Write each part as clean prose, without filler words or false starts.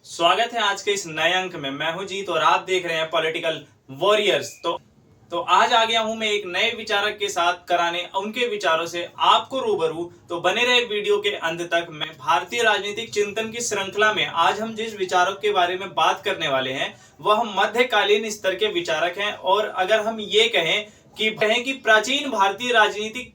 स्वागत है आज के इस नए अंक में। मैं हूं जीत और आप देख रहे हैं पॉलिटिकल वॉरियर्स। तो आज आ गया हूं मैं एक नए विचारक के साथ कराने उनके विचारों से आपको रूबरू। तो बने रहे वीडियो के अंत तक। मैं भारतीय राजनीतिक चिंतन की श्रृंखला में आज हम जिस विचारक के बारे में बात करने वाले हैं वह मध्यकालीन स्तर के विचारक हैं। और अगर हम ये कहें कि प्राचीन भारतीय राजनीतिक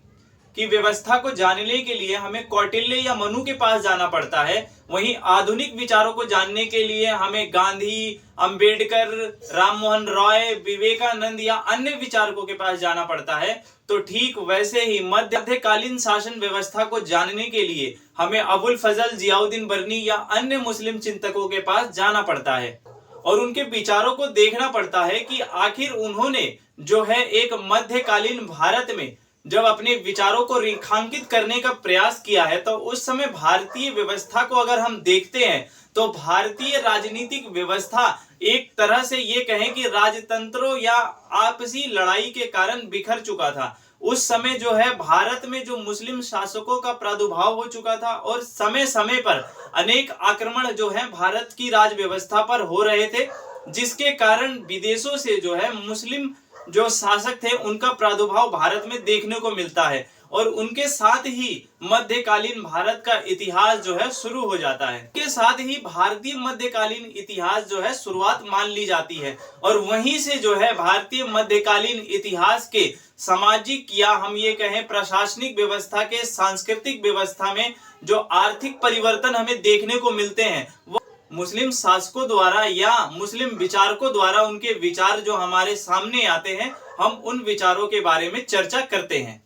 की व्यवस्था को जानने के लिए हमें कौटिल्य या मनु के पास जाना पड़ता है, वहीं आधुनिक विचारों को जानने के लिए हमें गांधी, अंबेडकर, राममोहन रॉय, विवेकानंद या अन्य विचारकों के पास जाना पड़ता है। तो ठीक वैसे ही मध्यकालीन शासन व्यवस्था को जानने के लिए हमें अबुल फजल, जियाउद्दीन बर्नी या अन्य मुस्लिम चिंतकों के पास जाना पड़ता है और उनके विचारों को देखना पड़ता है कि आखिर उन्होंने जो है एक मध्यकालीन भारत में जब अपने विचारों को रेखांकित करने का प्रयास किया है, तो उस समय भारतीय व्यवस्था को अगर हम देखते हैं तो भारतीय राजनीतिक व्यवस्था एक तरह से ये कहें कि राजतंत्रों या आपसी लड़ाई के कारण बिखर चुका था। उस समय जो है भारत में जो मुस्लिम शासकों का प्रादुर्भाव हो चुका था और समय समय पर अनेक आक्रमण जो है भारत की राज व्यवस्था पर हो रहे थे, जिसके कारण विदेशों से जो है मुस्लिम जो शासक थे उनका प्रादुर्भाव भारत में देखने को मिलता है। और उनके साथ ही मध्यकालीन भारत का इतिहास जो है शुरू हो जाता है। के साथ ही भारतीय मध्यकालीन इतिहास जो है शुरुआत मान ली जाती है और वहीं से जो है भारतीय मध्यकालीन इतिहास के सामाजिक या हम ये कहें प्रशासनिक व्यवस्था के सांस्कृतिक व्यवस्था में जो आर्थिक परिवर्तन हमें देखने को मिलते हैं वो मुस्लिम शासकों द्वारा या मुस्लिम विचारकों द्वारा उनके विचार जो हमारे सामने आते हैं, हम उन विचारों के बारे में चर्चा करते हैं।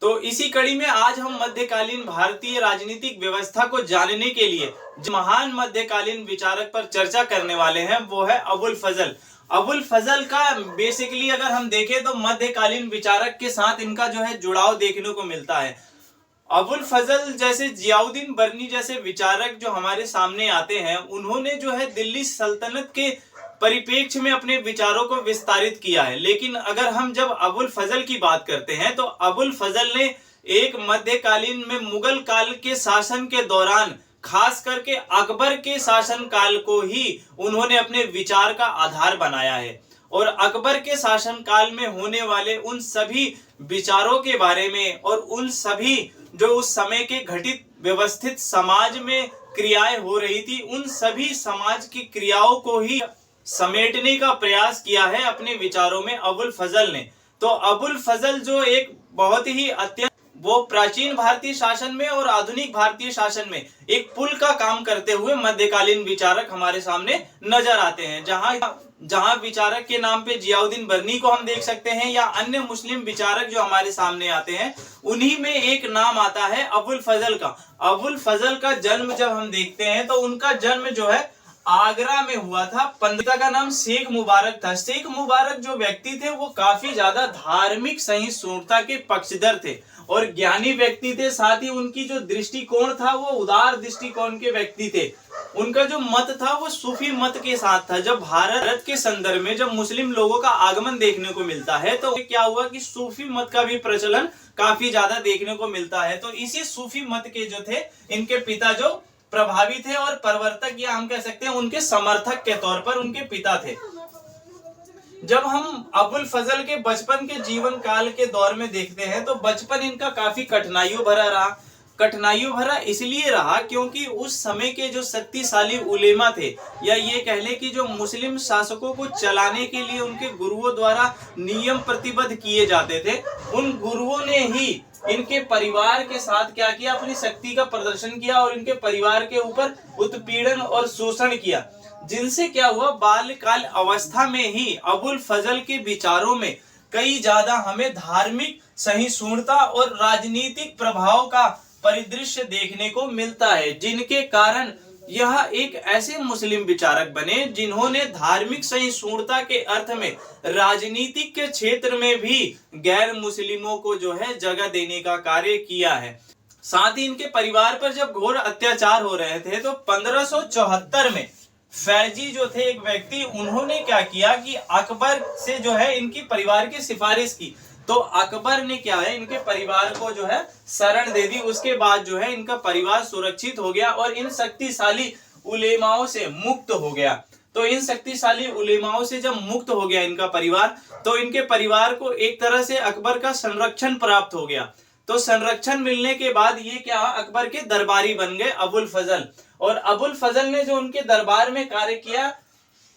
तो इसी कड़ी में आज हम मध्यकालीन भारतीय राजनीतिक व्यवस्था को जानने के लिए जो महान मध्यकालीन विचारक पर चर्चा करने वाले हैं वो है अबुल फजल। अबुल फजल का बेसिकली अगर हम देखें तो मध्यकालीन विचारक के साथ इनका जो है जुड़ाव देखने को मिलता है। अबुल फजल जैसे जियाउद्दीन बर्नी जैसे विचारक जो हमारे सामने आते हैं, उन्होंने जो है दिल्ली सल्तनत के परिप्रेक्ष्य में अपने विचारों को विस्तारित किया है। लेकिन अगर हम जब अबुल फजल की बात करते हैं तो अबुल फजल ने एक मध्यकालीन में मुगल काल के शासन के दौरान खास करके अकबर के शासन काल को ही उन्होंने अपने विचार का आधार बनाया है और अकबर के शासन काल में होने वाले उन सभी विचारों के बारे में और उन सभी जो उस समय के घटित व्यवस्थित समाज में क्रियाएं हो रही थी, उन सभी समाज की क्रियाओं को ही समेटने का प्रयास किया है अपने विचारों में अबुल फजल ने। तो अबुल फजल जो एक बहुत ही अत्यंत वो प्राचीन भारतीय शासन में और आधुनिक भारतीय शासन में एक पुल का काम करते हुए मध्यकालीन विचारक हमारे सामने नजर आते हैं। जहां विचारक के नाम पे जियाउद्दीन बर्नी को हम देख सकते हैं या अन्य मुस्लिम विचारक जो हमारे सामने आते हैं, उन्हीं में एक नाम आता है अबुल फजल का। अबुल फजल का जन्म जब हम देखते हैं तो उनका जन्म जो है आगरा में हुआ था। पिता का नाम शेख मुबारक था। शेख मुबारक जो व्यक्ति थे वो काफी ज्यादा धार्मिक सहिष्णुता के पक्षधर थे और ज्ञानी व्यक्ति थे। साथ ही उनकी जो दृष्टिकोण था वो उदार दृष्टिकोण के व्यक्ति थे। उनका जो मत था वो सूफी मत के साथ था। जब भारत के संदर्भ में जब मुस्लिम लोगों का आगमन देखने को मिलता है तो क्या हुआ कि सूफी मत का भी प्रचलन काफी ज्यादा देखने को मिलता है। तो इसी सूफी मत के जो थे इनके पिता जो प्रभावी थे और प्रवर्तक या हम कह सकते हैं उनके समर्थक के तौर पर उनके पिता थे। जब हम अबुल फजल के बचपन के जीवन काल के दौर में देखते हैं तो बचपन इनका काफी कठिनाइयों भरा रहा। कठिनाइयों भरा इसलिए रहा क्योंकि उस समय के जो शक्तिशाली उलेमा थे या ये कह लें कि जो मुस्लिम शासकों को चलाने के लिए उनके गुरुओं द्वारा नियम प्रतिबद्ध किए जाते थे, उन गुरुओं ने ही इनके परिवार के साथ क्या किया, अपनी शक्ति का प्रदर्शन किया और इनके परिवार के ऊपर उत्पीड़न और शोषण किया, जिनसे क्या हुआ बाल्यकाल अवस्था में ही अबुल फजल के विचारों में कई ज्यादा हमें धार्मिक सहिष्णुता और राजनीतिक प्रभाव का परिदृश्य देखने को मिलता है, जिनके कारण यह एक ऐसे मुस्लिम विचारक बने जिन्होंने धार्मिक सहिष्णुता के अर्थ में राजनीतिक के क्षेत्र में भी गैर मुस्लिमों को जो है जगह देने का कार्य किया है। साथ ही इनके परिवार पर जब घोर अत्याचार हो रहे थे तो 1574 में फैजी जो थे एक व्यक्ति, उन्होंने क्या किया कि अकबर से जो है इनकी परिवार की सिफारिश की। तो अकबर ने क्या है इनके परिवार को जो है शरण दे दी। उसके बाद जो है इनका परिवार सुरक्षित हो गया और इन शक्तिशाली उलेमाओं से मुक्त हो गया। तो इन शक्तिशाली उलेमाओं से जब मुक्त हो गया इनका परिवार, तो इनके परिवार को एक तरह से अकबर का संरक्षण प्राप्त हो गया। तो संरक्षण मिलने के बाद ये क्या, अकबर के दरबारी बन गए अबुल फजल। और अबुल फजल ने जो उनके दरबार में कार्य किया,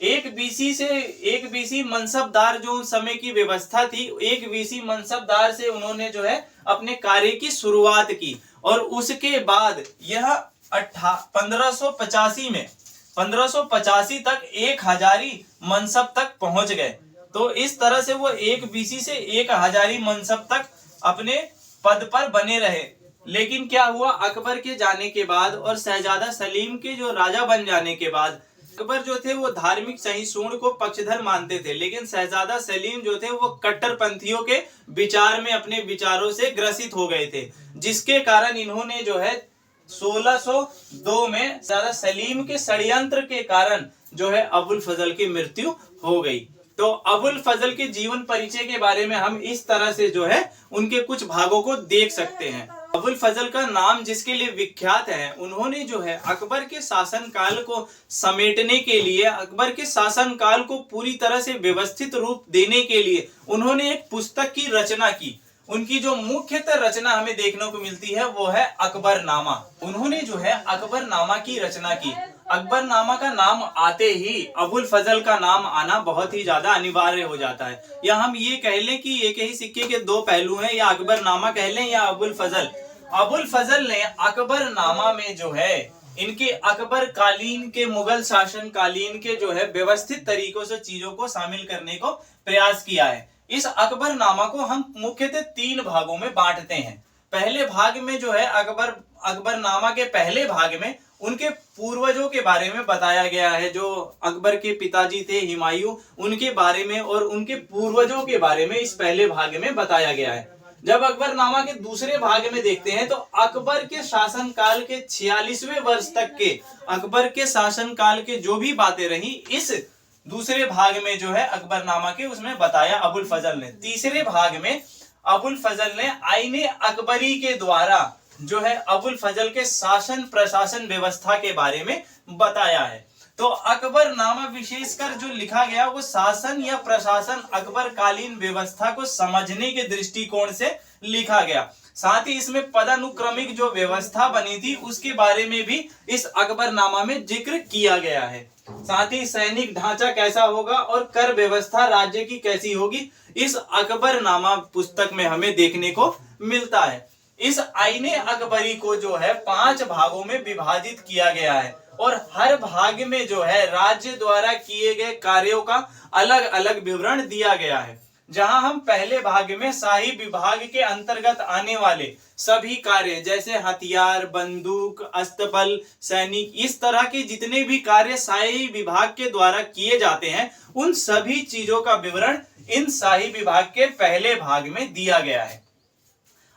एक बीसी मनसबदार जो उस समय की व्यवस्था थी, एक बीसी मनसबदार से उन्होंने जो है अपने कार्य की शुरुआत की। और उसके बाद यह 1585 तक 1000 मनसब तक पहुंच गए। तो इस तरह से वो एक बीसी से 1000 मनसब तक अपने पद पर बने रहे। लेकिन क्या हुआ, अकबर के जाने के बाद और शहजादा सलीम के जो राजा बन जाने के बाद, अकबर जो थे वो धार्मिक सहिष्णु को पक्षधर मानते थे, लेकिन शहजादा सलीम जो थे वो कट्टरपंथियों के विचार में अपने विचारों से ग्रसित हो गए थे, जिसके कारण इन्होंने जो है 1602 में शहजादा सलीम के षड्यंत्र के कारण जो है अबुल फजल की मृत्यु हो गई। तो अबुल फजल के जीवन परिचय के बारे में हम इस तरह से जो है उनके कुछ भागों को देख सकते हैं। अबुल फजल का नाम जिसके लिए विख्यात है, उन्होंने जो है अकबर के शासनकाल को समेटने के लिए, अकबर के शासनकाल को पूरी तरह से व्यवस्थित रूप देने के लिए उन्होंने एक पुस्तक की रचना की। उनकी जो मुख्यतः रचना हमें देखने को मिलती है वो है अकबरनामा। उन्होंने जो है अकबरनामा की रचना की। अकबरनामा का नाम आते ही अबुल फजल का नाम आना बहुत ही ज्यादा अनिवार्य हो जाता है। या हम ये कह लें कि एक ही सिक्के के दो पहलू हैं, या अकबरनामा कह लें या अबुल फजल। अबुल फजल ने अकबरनामा में जो है इनके अकबर कालीन के, मुगल शासन कालीन के जो है व्यवस्थित तरीकों से चीजों को शामिल करने को प्रयास किया है। इस अकबरनामा को हम मुख्यतः 3 भागों में बांटते हैं। पहले भाग में जो है अकबरनामा के पहले भाग में उनके पूर्वजों के बारे में बताया गया है, जो अकबर के पिताजी थे हुमायूं, उनके बारे में और उनके पूर्वजों के बारे में इस पहले भाग में बताया गया है। जब अकबरनामा के दूसरे भाग में देखते हैं तो अकबर के शासनकाल के 46वें वर्ष तक के अकबर के शासनकाल के जो भी बातें रही, इस दूसरे भाग में जो है अकबरनामा के उसमें बताया अबुल फजल ने। तीसरे भाग में अबुल फजल ने आईने अकबरी के द्वारा जो है अबुल फजल के शासन प्रशासन व्यवस्था के बारे में बताया है। तो अकबरनामा विशेषकर जो लिखा गया वो शासन या प्रशासन अकबर कालीन व्यवस्था को समझने के दृष्टिकोण से लिखा गया। साथ ही इसमें पदानुक्रमिक जो व्यवस्था बनी थी उसके बारे में भी इस अकबरनामा में जिक्र किया गया है। साथ ही सैनिक ढांचा कैसा होगा और कर व्यवस्था राज्य की कैसी होगी, इस अकबरनामा पुस्तक में हमें देखने को मिलता है। इस आईने अकबरी को जो है 5 भागों में विभाजित किया गया है और हर भाग में जो है राज्य द्वारा किए गए कार्यों का अलग अलग विवरण दिया गया है। जहां हम पहले भाग में शाही विभाग के अंतर्गत आने वाले सभी कार्य जैसे हथियार, बंदूक, अस्तबल, सैनिक, इस तरह के जितने भी कार्य शाही विभाग के द्वारा किए जाते हैं, उन सभी चीजों का विवरण इन शाही विभाग के पहले भाग में दिया गया है।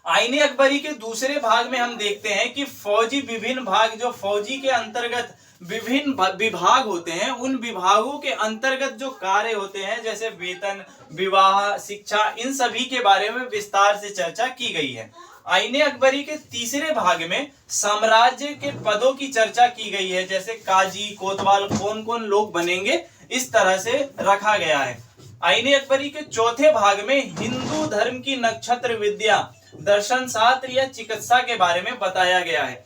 आईने अकबरी के दूसरे भाग में हम देखते हैं कि फौजी विभिन्न भाग, जो फौजी के अंतर्गत विभिन्न विभाग होते हैं, उन विभागों के अंतर्गत जो कार्य होते हैं जैसे वेतन, विवाह, शिक्षा, इन सभी के बारे में विस्तार से चर्चा की गई है। आईने अकबरी के तीसरे भाग में साम्राज्य के पदों की चर्चा की गई है, जैसे काजी, कोतवाल, कौन कौन लोग बनेंगे, इस तरह से रखा गया है। आईने अकबरी के चौथे भाग में हिंदू धर्म की नक्षत्र विद्या, दर्शन शास्त्र या चिकित्सा के बारे में बताया गया है।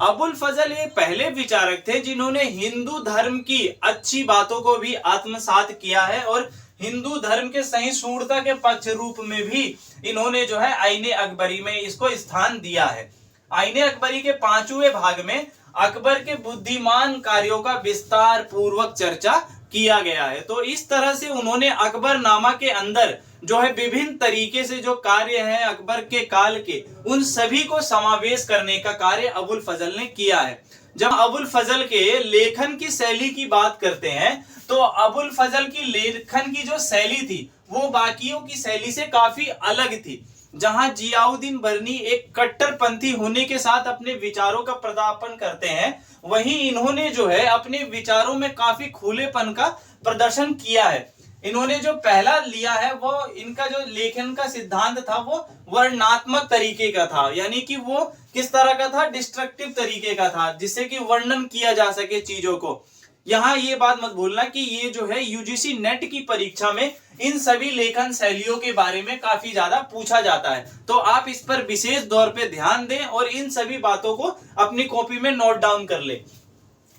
अबुल फजल ये पहले विचारक थे जिन्होंने हिंदू धर्म की अच्छी बातों को भी आत्मसात किया है और हिंदू धर्म के सहिष्णुता के पक्ष रूप में भी इन्होंने जो है आईने अकबरी में इसको स्थान दिया है। आईने अकबरी के 5वें भाग में अकबर के बुद्धिमान कार्यों का विस्तार पूर्वक चर्चा किया गया है। तो इस तरह से उन्होंने अकबरनामा के अंदर जो है विभिन्न तरीके से जो कार्य है अकबर के काल के, उन सभी को समावेश करने का कार्य अबुल फजल ने किया है। जब अबुल फजल के लेखन की शैली की बात करते हैं तो अबुल फजल की लेखन की जो शैली थी वो बाकियों की शैली से काफी अलग थी। जहां जियाउद्दीन बरनी एक कट्टरपंथी होने के साथ अपने विचारों का प्रदापन करते हैं, वहीं इन्होंने जो है अपने विचारों में काफी खुलेपन का प्रदर्शन किया है। इन्होंने जो पहला लिया है वो इनका जो लेखन का सिद्धांत था वो वर्णनात्मक तरीके का था, यानी कि वो किस तरह का था, डिस्ट्रक्टिव तरीके का था, जिससे कि वर्णन किया जा सके चीजों को। यहाँ ये बात मत भूलना कि ये जो है यूजीसी नेट की परीक्षा में इन सभी लेखन शैलियों के बारे में काफी ज्यादा पूछा जाता है, तो आप इस पर विशेष तौर पे ध्यान दें और इन सभी बातों को अपनी कॉपी में नोट डाउन कर ले।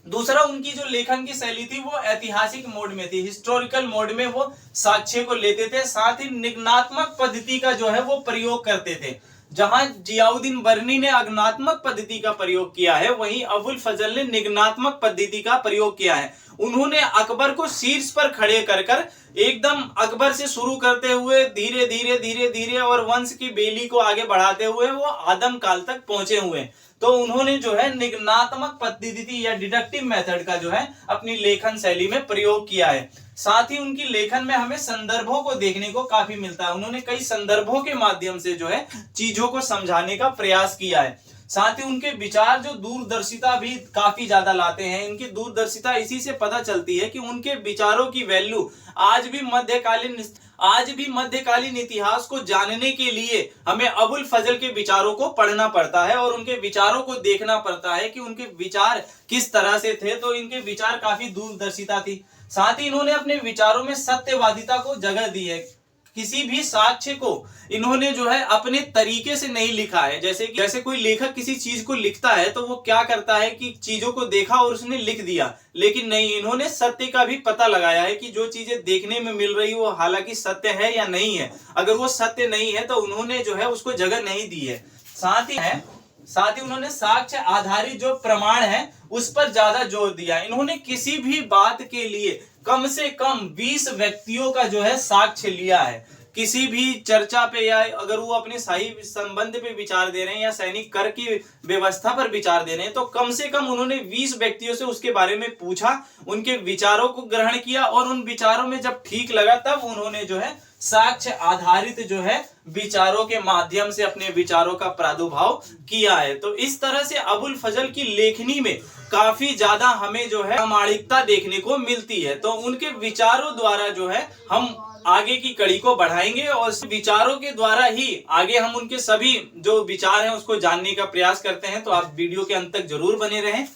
दूसरा, उनकी जो लेखन की शैली थी वो ऐतिहासिक मोड में थी, हिस्टोरिकल मोड में वो साक्ष्य को लेते थे, साथ ही निगनात्मक पद्धति का जो है वो प्रयोग करते थे। जहां जियाउद्दीन बर्नी ने अग्नात्मक पद्धति का प्रयोग किया है, वहीं अबुल फजल ने निगनात्मक पद्धति का प्रयोग किया है। उन्होंने अकबर को शीर्ष पर खड़े कर कर एकदम अकबर से शुरू करते हुए धीरे धीरे धीरे धीरे और वंश की बेली को आगे बढ़ाते हुए वो आदम काल तक पहुंचे हुए। तो उन्होंने जो है निगनात्मक पद्धति या डिडक्टिव मेथड का जो है अपनी लेखन शैली में प्रयोग किया है। साथ ही उनकी लेखन में हमें संदर्भों को देखने को काफी मिलता है। उन्होंने कई संदर्भों के माध्यम से जो है चीजों को समझाने का प्रयास किया है। साथ ही उनके विचार जो दूरदर्शिता भी काफी ज्यादा लाते हैं। इनकी दूरदर्शिता इसी से पता चलती है कि उनके विचारों की वैल्यू आज भी मध्यकालीन इतिहास को जानने के लिए हमें अबुल फजल के विचारों को पढ़ना पड़ता है और उनके विचारों को देखना पड़ता है कि उनके विचार किस तरह से थे। तो इनके विचार काफी दूरदर्शिता थी। साथ ही इन्होंने अपने विचारों में सत्यवादिता को जगह दी है। किसी भी साक्ष्य को इन्होंने जो है अपने तरीके से नहीं लिखा है। जैसे कोई लेखक किसी चीज को लिखता है तो वो क्या करता है कि चीजों को देखा और उसने लिख दिया, लेकिन नहीं, इन्होंने सत्य का भी पता लगाया है कि जो चीजें देखने में मिल रही वो हालांकि सत्य है या नहीं है। अगर वो सत्य नहीं है तो उन्होंने जो है उसको जगह नहीं दी है। साथ ही उन्होंने साक्ष्य आधारित जो प्रमाण है उस पर ज्यादा जोर दिया। इन्होंने किसी भी बात के लिए कम से कम 20 व्यक्तियों का जो है साक्ष्य लिया है। किसी भी चर्चा पे या अगर वो अपने शाही संबंध पे विचार दे रहे हैं या सैनिक कर की व्यवस्था पर विचार दे रहे हैं तो कम से कम उन्होंने 20 व्यक्तियों से उसके बारे में पूछा, उनके विचारों को ग्रहण किया और उन विचारों में जब ठीक लगा तब उन्होंने जो है साक्ष्य आधारित जो है विचारों के माध्यम से अपने विचारों का प्रादुर्भाव किया है। तो इस तरह से अबुल फजल की लेखनी में काफी ज्यादा हमें जो है प्रामाणिकता देखने को मिलती है। तो उनके विचारों द्वारा जो है हम आगे की कड़ी को बढ़ाएंगे और विचारों के द्वारा ही आगे हम उनके सभी जो विचार हैं उसको जानने का प्रयास करते हैं। तो आप वीडियो के अंत तक जरूर बने रहें।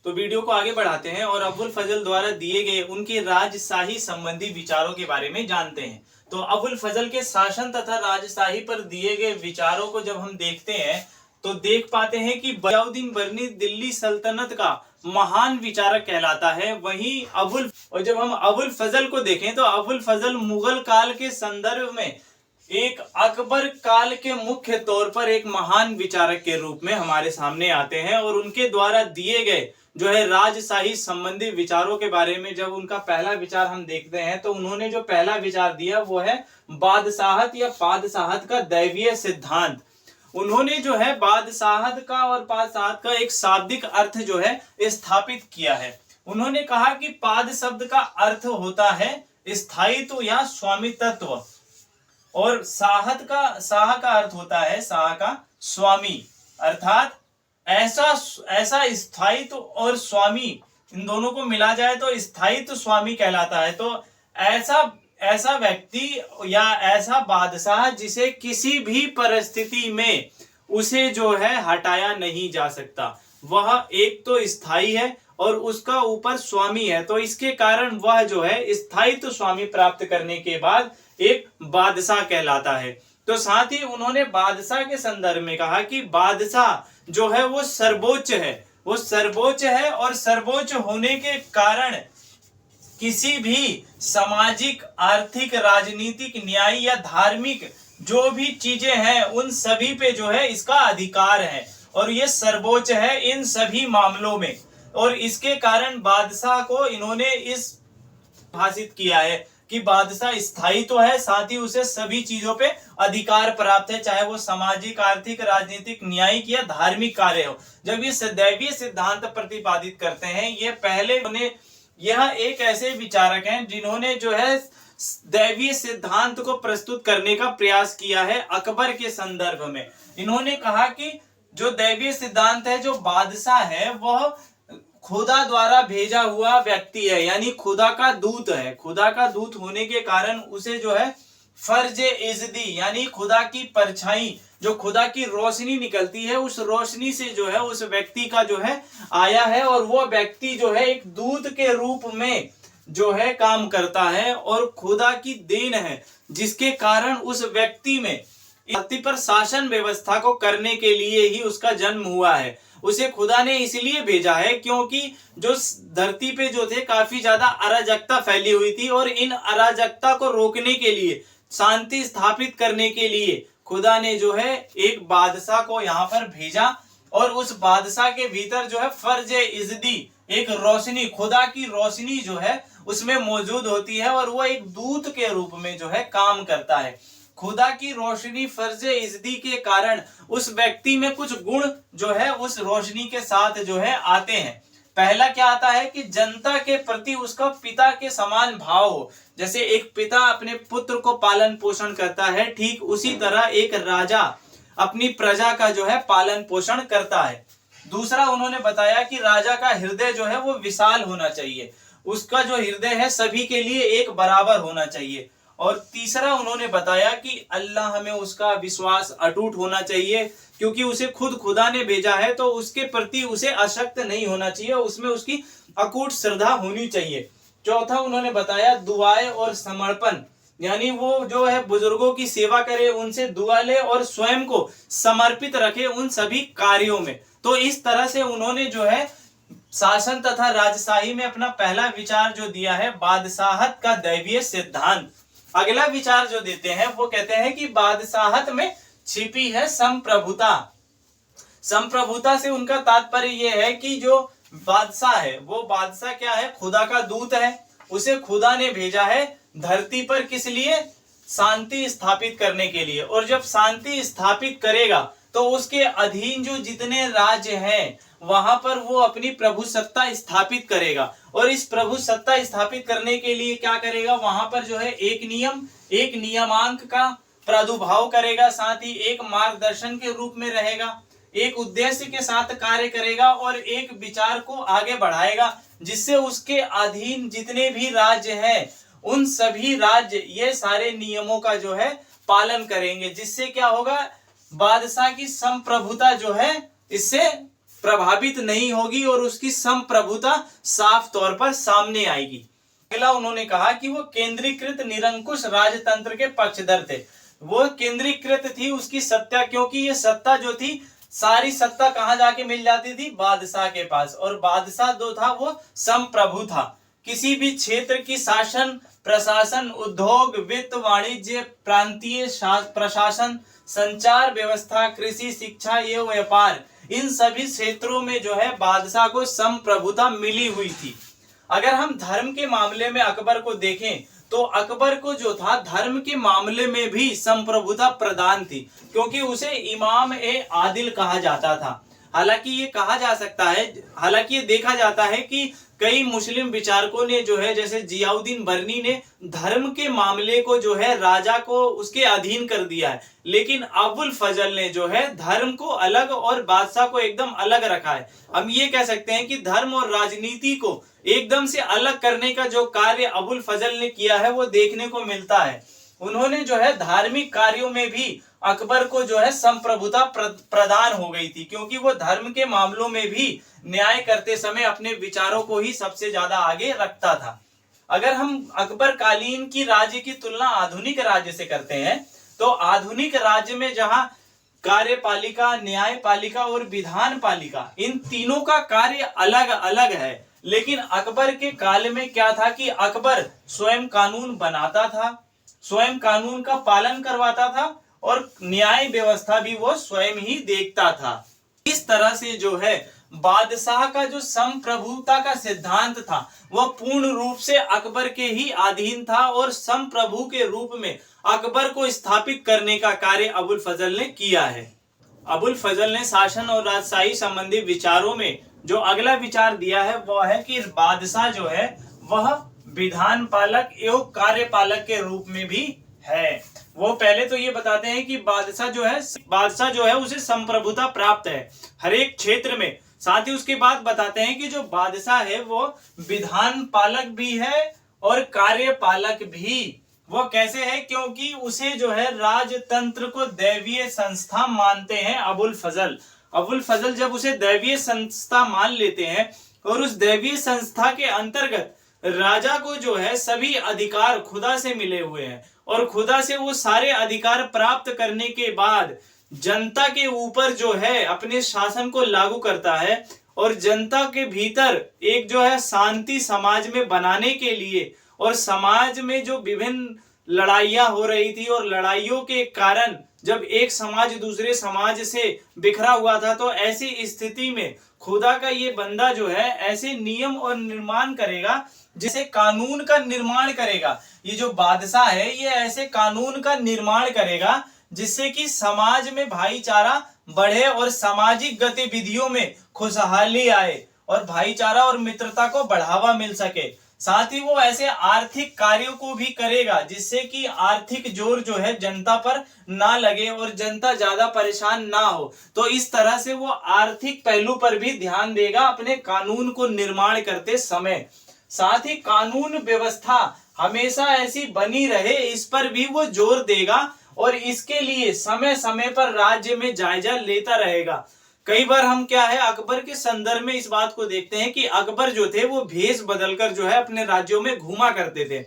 तो वीडियो को आगे बढ़ाते हैं और अबुल फजल द्वारा दिए गए उनके राजशाही संबंधी विचारों के बारे में जानते हैं। तो अबुल फजल के शासन तथा राजशाही पर दिए गए विचारों को जब हम देखते हैं तो देख पाते हैं कि जियाउद्दीन बर्नी दिल्ली सल्तनत का महान विचारक कहलाता है। वहीं जब हम अबुल फजल को देखें तो अबुल फजल मुगल काल के संदर्भ में एक अकबर काल के मुख्य तौर पर एक महान विचारक के रूप में हमारे सामने आते हैं। और उनके द्वारा दिए गए जो है राजशाही संबंधी विचारों के बारे में जब उनका पहला विचार हम देखते हैं तो उन्होंने जो पहला विचार दिया वो है बादशाहत या पादशाहत का दैवीय सिद्धांत। उन्होंने जो है बादशाहत का और पादशाहत का एक शाब्दिक अर्थ जो है स्थापित किया है। उन्होंने कहा कि पाद शब्द का अर्थ होता है स्थायित्व या स्वामित्व और शाह का अर्थ होता है शाह का स्वामी, अर्थात ऐसा स्थायित्व और स्वामी इन दोनों को मिला जाए तो स्थायित्व स्वामी कहलाता है। तो ऐसा व्यक्ति या ऐसा बादशाह जिसे किसी भी परिस्थिति में उसे जो है हटाया नहीं जा सकता, वह एक तो स्थायी है और उसका ऊपर स्वामी है। तो इसके कारण वह जो है स्थायित्व स्वामी प्राप्त करने के बाद एक बादशाह कहलाता है। तो साथ ही उन्होंने बादशाह के संदर्भ में कहा कि बादशाह जो है वो सर्वोच्च है और सर्वोच्च होने के कारण किसी भी सामाजिक, आर्थिक, राजनीतिक, न्याय या धार्मिक जो भी चीजें हैं उन सभी पे जो है इसका अधिकार है और ये सर्वोच्च है इन सभी मामलों में। और इसके कारण बादशाह को इन्होंने इस भाषित किया है कि बादशाह स्थायी तो है, साथ ही उसे सभी चीजों पे अधिकार प्राप्त है, चाहे वो सामाजिक, आर्थिक, राजनीतिक, न्यायिक या धार्मिक कार्य हो। जब ये दैवीय सिद्धांत प्रतिपादित करते हैं, ये पहले उन्हें यह एक ऐसे विचारक हैं जिन्होंने जो है दैवीय सिद्धांत को प्रस्तुत करने का प्रयास किया है अकबर के संदर्भ में। इन्होंने कहा कि जो दैवीय सिद्धांत है, जो बादशाह है वह खुदा द्वारा भेजा हुआ व्यक्ति है, यानी खुदा का दूत है। खुदा का दूत होने के कारण उसे जो है फर्ज इज़्दी यानी खुदा की परछाई, जो खुदा की रोशनी निकलती है, उस रोशनी से जो है उस व्यक्ति का जो है आया है, और वो व्यक्ति जो है एक दूत के रूप में जो है काम करता है, और खुदा की देन है जिसके कारण उस व्यक्ति में धरती पर शासन व्यवस्था को करने के लिए ही उसका जन्म हुआ है। उसे खुदा ने इसलिए भेजा है क्योंकि जो धरती पे जो थे काफी ज्यादा अराजकता फैली हुई थी, और इन अराजकता को रोकने के लिए, शांति स्थापित करने के लिए खुदा ने जो है एक बादशाह को यहाँ पर भेजा, और उस बादशाह के भीतर जो है फर्ज इज़्दी एक रोशनी, खुदा की रोशनी जो है उसमें मौजूद होती है, और वो एक दूत के रूप में जो है काम करता है। खुदा की रोशनी फर्ज इज़्दी के कारण उस व्यक्ति में कुछ गुण जो है उस रोशनी के साथ जो है आते हैं। पहला क्या आता है कि जनता के प्रति उसका पिता के समान भाव हो। जैसे एक पिता अपने पुत्र को पालन पोषण करता है, ठीक उसी तरह एक राजा अपनी प्रजा का जो है पालन पोषण करता है। दूसरा उन्होंने बताया कि राजा का हृदय जो है वो विशाल होना चाहिए, उसका जो हृदय है सभी के लिए एक बराबर होना चाहिए। और तीसरा उन्होंने बताया कि अल्लाह में उसका विश्वास अटूट होना चाहिए, क्योंकि उसे खुद खुदा ने भेजा है, तो उसके प्रति उसे अशक्त नहीं होना चाहिए, उसमें उसकी अकूट श्रद्धा होनी चाहिए। चौथा उन्होंने बताया दुआएं और समर्पण, यानी वो जो है बुजुर्गों की सेवा करे, उनसे दुआ ले और स्वयं को समर्पित रखे उन सभी कार्यों में। तो इस तरह से उन्होंने जो है शासन तथा राजशाही में अपना पहला विचार जो दिया है बादशाहत का दैवीय सिद्धांत। अगला विचार जो देते हैं वो कहते हैं कि बादशाहत में छिपी है संप्रभुता। संप्रभुता से उनका तात्पर्य यह है कि जो बादशाह है वो बादशाह क्या है, खुदा का दूत है, उसे खुदा ने भेजा है धरती पर किस लिए, शांति स्थापित करने के लिए। और जब शांति स्थापित करेगा तो उसके अधीन जो जितने राज्य हैं वहां पर वो अपनी प्रभु सत्ता स्थापित करेगा, और इस प्रभु सत्ता स्थापित करने के लिए क्या करेगा, वहां पर जो है एक नियम, एक नियमांक का प्रादुर्भाव करेगा, साथ ही एक मार्गदर्शन के रूप में रहेगा, एक उद्देश्य के साथ कार्य करेगा और एक विचार को आगे बढ़ाएगा, जिससे उसके अधीन जितने भी राज्य हैं उन सभी राज्य ये सारे नियमों का जो है पालन करेंगे, जिससे क्या होगा, बादशाह की संप्रभुता जो है इससे प्रभावित नहीं होगी और उसकी संप्रभुता साफ तौर पर सामने आएगी। अगला उन्होंने कहा कि वो केंद्रीकृत निरंकुश राजतंत्र के पक्षधर थे। वो केंद्रीकृत थी उसकी सत्ता, क्योंकि ये सत्ता जो थी सारी सत्ता कहां जाके मिल जाती थी, बादशाह के पास, और बादशाह जो था वो संप्रभु था। किसी भी क्षेत्र की शासन प्रशासन, उद्योग, वित्त, वाणिज्य, प्रांतीय प्रशासन, संचार व्यवस्था, कृषि, शिक्षा एवं व्यापार, इन सभी क्षेत्रों में जो है बादशाह को संप्रभुता मिली हुई थी। अगर हम धर्म के मामले में अकबर को देखें तो अकबर को जो था धर्म के मामले में भी संप्रभुता प्रदान थी, क्योंकि उसे इमाम ए आदिल कहा जाता था। हालांकि ये कहा जा सकता है, हालांकि ये देखा जाता है कि कई मुस्लिम विचारकों ने जो है, जैसे जियाउद्दीन बर्नी ने धर्म के मामले को जो है राजा को उसके अधीन कर दिया है, लेकिन अबुल फजल ने जो है धर्म को अलग और बादशाह को एकदम अलग रखा है। हम ये कह सकते हैं कि धर्म और राजनीति को एकदम से अलग करने का जो कार्य अबुल फजल ने किया है वो देखने को मिलता है। उन्होंने जो है धार्मिक कार्यों में भी अकबर को जो है संप्रभुता प्रदान हो गई थी, क्योंकि वो धर्म के मामलों में भी न्याय करते समय अपने विचारों को ही सबसे ज्यादा आगे रखता था। अगर हम अकबर कालीन की राज्य की तुलना आधुनिक राज्य से करते हैं तो आधुनिक राज्य में जहां कार्यपालिका, न्यायपालिका और विधान पालिका, इन तीनों का कार्य अलग अलग है, लेकिन अकबर के काल में क्या था कि अकबर स्वयं कानून बनाता था, स्वयं कानून का पालन करवाता था और न्याय व्यवस्था भी वो स्वयं ही देखता था। इस तरह से जो है बादशाह का जो संप्रभुता का सिद्धांत था वह पूर्ण रूप से अकबर के ही अधीन था, और संप्रभु के रूप में अकबर को स्थापित करने का कार्य अबुल फजल ने किया है। अबुल फजल ने शासन और राजशाही संबंधी विचारों में जो अगला विचार दिया है वह है कि बादशाह जो है वह विधान पालक एवं कार्यपालक के रूप में भी है। वो पहले तो ये बताते हैं कि बादशाह जो है उसे संप्रभुता प्राप्त है, हर एक क्षेत्र में साथ ही उसके बाद बताते हैं कि जो बादशाह है वो विधान पालक भी है और कार्यपालक भी। वो कैसे है? क्योंकि उसे जो है राजतंत्र को दैवीय संस्था मानते हैं अबुल फजल। अबुल फजल जब उसे दैवीय संस्था मान लेते हैं और उस दैवीय संस्था के अंतर्गत राजा को जो है सभी अधिकार खुदा से मिले हुए हैं और खुदा से वो सारे अधिकार प्राप्त करने के बाद जनता के ऊपर जो है अपने शासन को लागू करता है और जनता के भीतर एक जो है शांति समाज में बनाने के लिए और समाज में जो विभिन्न लड़ाइयां हो रही थी और लड़ाइयों के कारण जब एक समाज दूसरे समाज से बिखरा हुआ था, तो ऐसी स्थिति में खुदा का ये बंदा जो है ऐसे नियम और निर्माण करेगा जिसे कानून का निर्माण करेगा। ये जो बादशाह है ये ऐसे कानून का निर्माण करेगा जिससे कि समाज में भाईचारा बढ़े और सामाजिक गतिविधियों में खुशहाली आए और भाईचारा और मित्रता को बढ़ावा मिल सके। साथ ही वो ऐसे आर्थिक कार्यों को भी करेगा जिससे कि आर्थिक जोर जो है जनता पर ना लगे और जनता ज्यादा परेशान ना हो। तो इस तरह से वो आर्थिक पहलू पर भी ध्यान देगा अपने कानून को निर्माण करते समय। साथ ही कानून व्यवस्था हमेशा ऐसी बनी रहे इस पर भी वो जोर देगा और इसके लिए समय समय पर राज्य में जायजा लेता रहेगा। कई बार हम क्या है अकबर के संदर्भ में इस बात को देखते हैं कि अकबर जो थे वो भेष बदलकर जो है अपने राज्यों में घूमा करते थे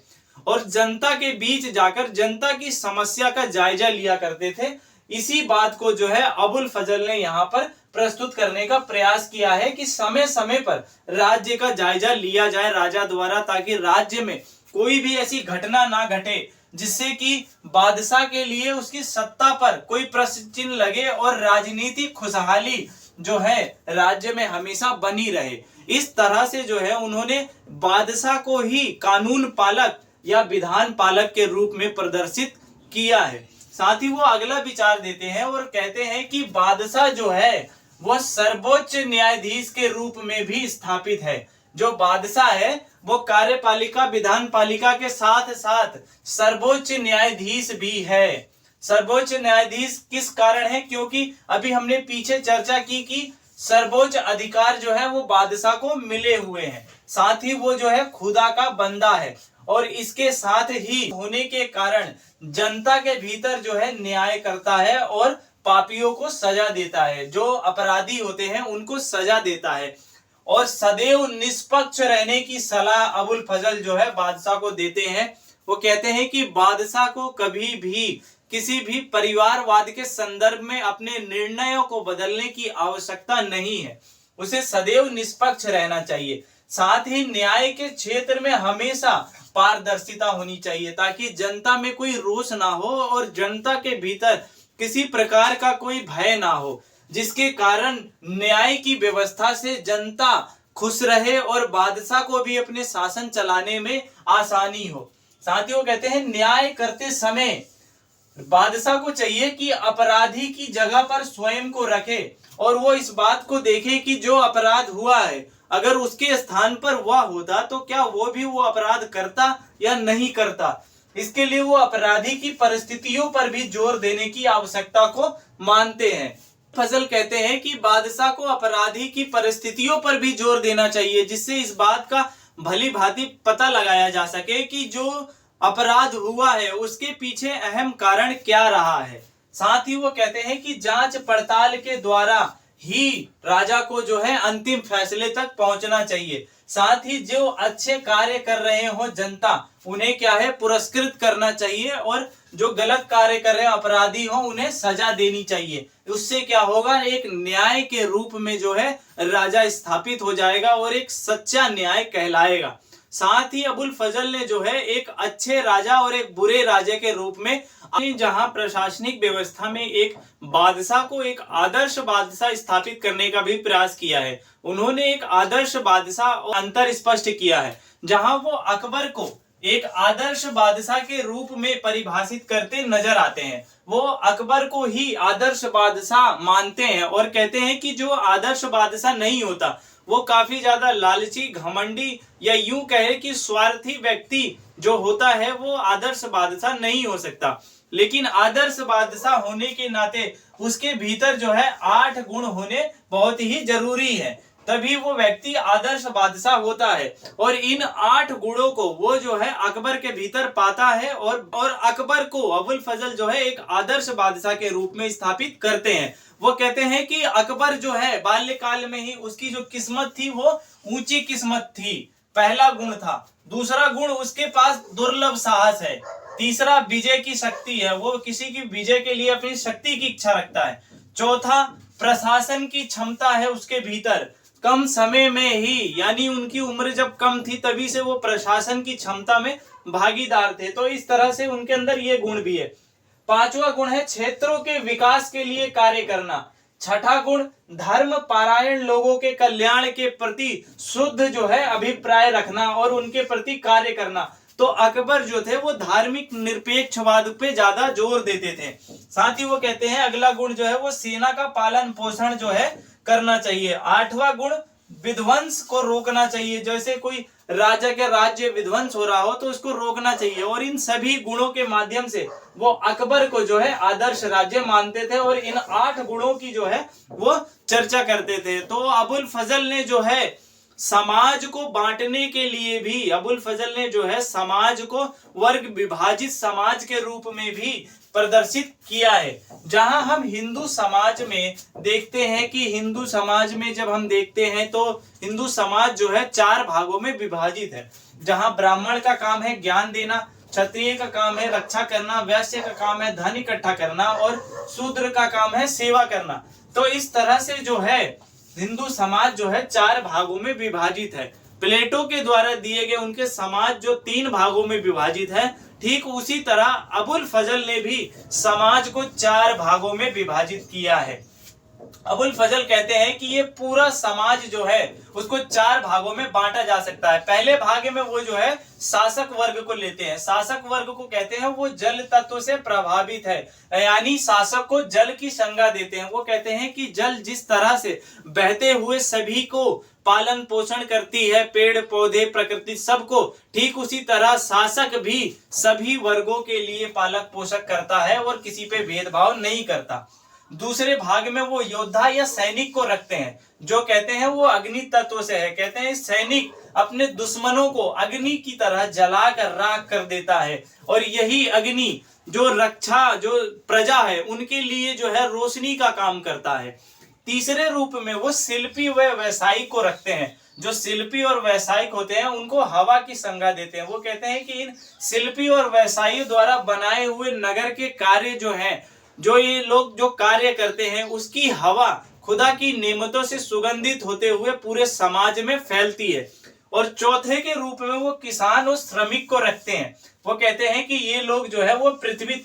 और जनता के बीच जाकर जनता की समस्या का जायजा लिया करते थे। इसी बात को जो है अबुल फजल ने यहाँ पर प्रस्तुत करने का प्रयास किया है कि समय समय पर राज्य का जायजा लिया जाए राजा द्वारा, ताकि राज्य में कोई भी ऐसी घटना ना घटे जिससे कि बादशाह के लिए उसकी सत्ता पर कोई प्रश्न चिन्ह लगे और राजनीतिक खुशहाली जो है राज्य में हमेशा बनी रहे। इस तरह से जो है उन्होंने बादशाह को ही कानून पालक या विधान पालक के रूप में प्रदर्शित किया है। साथ ही वो अगला विचार देते हैं और कहते हैं कि बादशाह जो है वह सर्वोच्च न्यायाधीश के रूप में भी स्थापित है। जो बादशाह है वो कार्यपालिका विधान पालिका के साथ साथ सर्वोच्च न्यायाधीश भी है। सर्वोच्च न्यायाधीश किस कारण है? क्योंकि अभी हमने पीछे चर्चा की कि सर्वोच्च अधिकार जो है वो बादशाह को मिले हुए हैं, साथ ही वो जो है खुदा का बंदा है और इसके साथ ही होने के कारण जनता के भीतर जो है न्याय करता है और पापियों को सजा देता है, जो अपराधी होते हैं उनको सजा देता है और सदैव निष्पक्ष रहने की सलाह अबुल फजल जो है बादशाह को देते हैं। वो कहते हैं कि बादशाह को कभी भी किसी भी परिवारवाद के संदर्भ में अपने निर्णयों को बदलने की आवश्यकता नहीं है, उसे सदैव निष्पक्ष रहना चाहिए। साथ ही न्याय के क्षेत्र में हमेशा पारदर्शिता होनी चाहिए ताकि जनता में कोई रोष ना हो और जनता के भीतर किसी प्रकार का कोई भय ना हो, जिसके कारण न्याय की व्यवस्था से जनता खुश रहे और बादशाह को भी अपने शासन चलाने में आसानी हो। साथ ही वो कहते हैं न्याय करते समय बादशाह को चाहिए कि अपराधी की जगह पर स्वयं को रखे और वो इस बात को देखे कि जो अपराध हुआ है अगर उसके स्थान पर वह होता तो क्या वो भी वो अपराध करता या नहीं करता। इसके लिए वो अपराधी की परिस्थितियों पर भी जोर देने की आवश्यकता को मानते हैं। फजल कहते हैं कि बादशाह को अपराधी की परिस्थितियों पर भी जोर देना चाहिए जिससे इस बात का भली भांति पता लगाया जा सके कि जो अपराध हुआ है उसके पीछे अहम कारण क्या रहा है। साथ ही वो कहते हैं कि जांच पड़ताल के द्वारा ही राजा को जो है अंतिम फैसले तक पहुंचना चाहिए। साथ ही जो अच्छे कार्य कर रहे हो जनता उन्हें क्या है पुरस्कृत करना चाहिए और जो गलत कार्य कर रहे हैं अपराधी हो उन्हें सजा देनी चाहिए। उससे क्या होगा, एक न्याय के रूप में जो है राजा स्थापित हो जाएगा और एक सच्चा न्याय कहलाएगा। साथ ही अबुल फजल ने जो है एक अच्छे राजा और एक बुरे राजा के रूप में जहां प्रशासनिक व्यवस्था में एक बादशाह को एक आदर्श बादशाह स्थापित करने का भी प्रयास किया है। उन्होंने एक आदर्श बादशाह अंतर स्पष्ट किया है जहां वो अकबर को एक आदर्श बादशाह के रूप में परिभाषित करते नजर आते हैं। वो अकबर को ही आदर्श बादशाह मानते हैं और कहते हैं कि जो आदर्श बादशाह नहीं होता वो काफी ज्यादा लालची घमंडी या यूं कहे कि स्वार्थी व्यक्ति जो होता है वो आदर्श बादशाह नहीं हो सकता। लेकिन आदर्श बादशाह होने के नाते उसके भीतर जो है 8 गुण होने बहुत ही जरूरी है। तभी वो व्यक्ति आदर्श बादशाह होता है। और इन 8 गुणों को वो जो है अकबर के भीतर पाता है और अकबर को अबुल फजल जो है एक आदर्श बादशाह के रूप में स्थापित करते हैं। वो कहते हैं कि अकबर जो है बाल्यकाल में ही उसकी जो किस्मत थी वो ऊंची किस्मत थी, पहला गुण था। दूसरा गुण, उसके पास दुर्लभ साहस है। तीसरा, विजय की शक्ति है, वो किसी की विजय के लिए अपनी शक्ति की इच्छा रखता है। चौथा, प्रशासन की क्षमता है उसके भीतर, कम समय में ही, यानी उनकी उम्र जब कम थी तभी से वो प्रशासन की क्षमता में भागीदार थे, तो इस तरह से उनके अंदर ये गुण भी है। पांचवा गुण है क्षेत्रों के विकास के लिए कार्य करना। छठा गुण, धर्म पारायण लोगों के कल्याण के प्रति शुद्ध जो है अभिप्राय रखना और उनके प्रति कार्य करना। तो अकबर जो थे वो धार्मिक निरपेक्षवाद पे ज्यादा जोर देते थे। साथ ही वो कहते हैं अगला गुण जो है वो सेना का पालन पोषण जो है करना चाहिए। आठवां गुण, विध्वंस को रोकना चाहिए, जैसे कोई राजा के राज्य विध्वंस हो रहा हो तो उसको रोकना चाहिए। और इन सभी गुणों के माध्यम से वो अकबर को जो है आदर्श राज्य मानते थे और इन 8 गुणों की जो है वो चर्चा करते थे। तो अबुल फजल ने जो है समाज को बांटने के लिए भी, अबुल फजल ने जो है समाज को वर्ग विभाजित समाज के रूप में भी प्रदर्शित किया है। जहां हम हिंदू समाज में देखते हैं कि हिंदू समाज में जब हम देखते हैं तो हिंदू समाज जो है 4 भागों में विभाजित है। जहां ब्राह्मण का काम है ज्ञान देना, क्षत्रिय का काम है रक्षा करना, वैश्य का काम है धन इकट्ठा करना और शूद्र का काम है सेवा करना। तो इस तरह से जो है हिंदू समाज जो है 4 भागों में विभाजित है। प्लेटो के द्वारा दिए गए उनके समाज जो 3 भागों में विभाजित है, ठीक उसी तरह अबुल फजल ने भी समाज को 4 भागों में विभाजित किया है। अबुल फजल कहते हैं कि ये पूरा समाज जो है उसको 4 भागों में बांटा जा सकता है। पहले भाग में वो जो है शासक वर्ग को लेते हैं। शासक वर्ग को कहते हैं वो जल तत्व से प्रभावित है, यानी शासक को जल की संज्ञा देते हैं। वो कहते हैं कि जल जिस तरह से बहते हुए सभी को पालन पोषण करती है, पेड़ पौधे प्रकृति सबको, ठीक उसी तरह शासक भी सभी वर्गों के लिए पालक पोषक करता है और किसी पे भेदभाव नहीं करता। दूसरे भाग में वो योद्धा या सैनिक को रखते हैं, जो कहते हैं वो अग्नि तत्व से है। कहते हैं सैनिक अपने दुश्मनों को अग्नि की तरह जलाकर राख कर देता है और यही अग्नि जो रक्षा जो प्रजा है उनके लिए जो है रोशनी का काम करता है। तीसरे रूप में वो शिल्पी व व्यवसायिक को रखते हैं। जो शिल्पी और व्यवसायिक होते हैं उनको हवा की संज्ञा देते हैं। वो कहते हैं कि इन शिल्पी और व्यवसायियों द्वारा बनाए हुए नगर के कार्य जो हैं, जो ये लोग जो कार्य करते हैं उसकी हवा खुदा की नेमतों से सुगंधित होते हुए पूरे समाज में फैलती है। और चौथे के रूप में वो किसान और श्रमिक को रखते हैं। वो कहते हैं कि ये लोग जो है वो पृथ्वी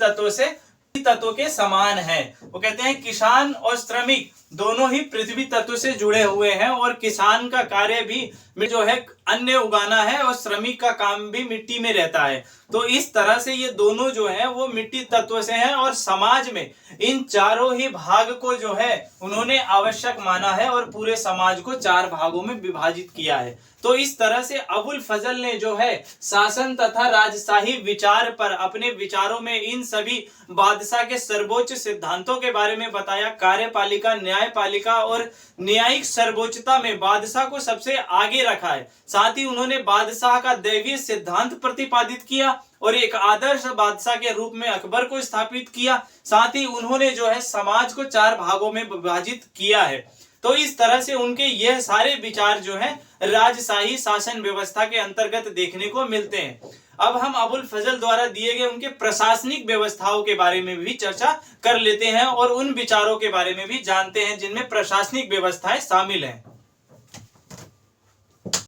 तत्व के समान है। वो कहते हैं किसान और श्रमिक दोनों ही पृथ्वी तत्व से जुड़े हुए हैं और किसान का कार्य भी जो है अन्न उगाना है और श्रमिक का काम भी मिट्टी में रहता है। तो इस तरह से ये दोनों जो है वो मिट्टी तत्व से हैं और समाज में इन चारों ही भाग को जो है उन्होंने आवश्यक माना है और पूरे समाज को 4 भागों में विभाजित किया है। तो इस तरह से अबुल फजल ने जो है शासन तथा राजशाही विचार पर अपने विचारों में इन सभी बादशाह के सर्वोच्च सिद्धांतों के बारे में बताया। कार्यपालिका, न्यायपालिका और न्यायिक सर्वोच्चता में बादशाह को सबसे आगे रखा है। साथ ही उन्होंने बादशाह का दैवीय सिद्धांत प्रतिपादित किया और एक आदर्श बादशाह के रूप में अकबर को स्थापित किया। साथ ही उन्होंने जो है समाज को 4 भागों में विभाजित किया है। तो इस तरह से उनके यह सारे विचार जो है राजशाही शासन व्यवस्था के अंतर्गत देखने को मिलते हैं। अब हम अबुल फजल द्वारा दिए गए उनके प्रशासनिक व्यवस्थाओं के बारे में भी चर्चा कर लेते हैं और उन विचारों के बारे में भी जानते हैं जिनमें प्रशासनिक व्यवस्थाएं शामिल हैं।